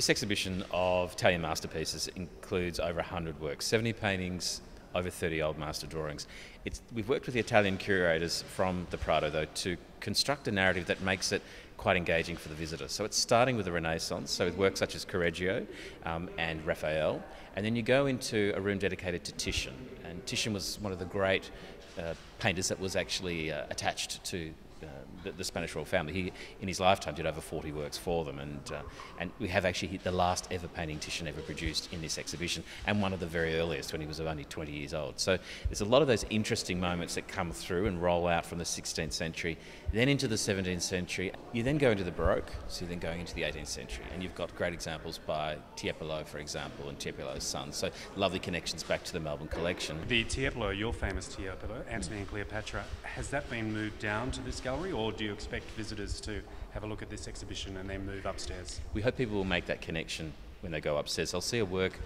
This exhibition of Italian masterpieces includes over 100 works, 70 paintings, over 30 old master drawings. We've worked with the Italian curators from the Prado, though, to construct a narrative that makes it quite engaging for the visitor. So it's starting with the Renaissance, so with works such as Correggio and Raphael, and then you go into a room dedicated to Titian. And Titian was one of the great painters that was actually attached to the Spanish royal family. He, in his lifetime, did over 40 works for them, and we have actually hit the last ever painting Titian ever produced in this exhibition, and one of the very earliest when he was only 20 years old. So there's a lot of those interesting moments that come through and roll out from the 16th century, then into the 17th century. You then go into the Baroque, so you're then going into the 18th century, and you've got great examples by Tiepolo, for example, and Tiepelo's son. So lovely connections back to the Melbourne collection. The Tiepolo, your famous Tiepolo, Antony and Cleopatra, has that been moved down to this gallery, or do you expect visitors to have a look at this exhibition and then move upstairs? We hope people will make that connection when they go upstairs. They'll see a work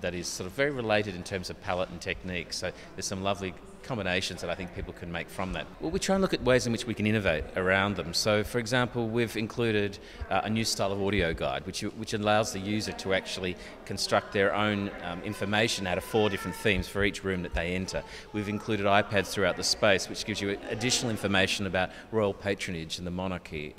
that is sort of very related in terms of palette and technique, so there's some lovely combinations that I think people can make from that. Well, we try and look at ways in which we can innovate around them. So, for example, we've included a new style of audio guide, which allows the user to actually construct their own information out of 4 different themes for each room that they enter. We've included iPads throughout the space, which gives you additional information about royal patronage and the monarchy.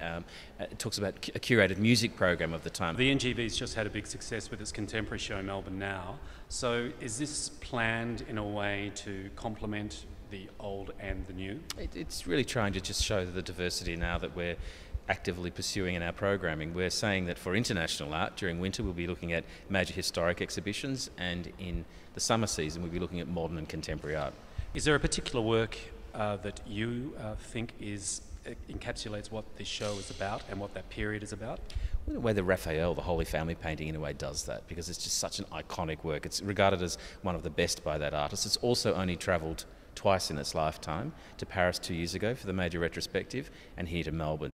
It talks about a curated music program of the time. The NGV's just had a big success with its contemporary show, Melbourne Now. So is this planned in a way to complement the old and the new? It's really trying to just show the diversity now that we're actively pursuing in our programming. We're saying that for international art, during winter we'll be looking at major historic exhibitions, and in the summer season we'll be looking at modern and contemporary art. Is there a particular work that you think encapsulates what this show is about and what that period is about? Well, in a way, the Raphael, the Holy Family painting, in a way does that, because it's just such an iconic work. It's regarded as one of the best by that artist. It's also only travelled twice in its lifetime, to Paris 2 years ago for the major retrospective, and here to Melbourne.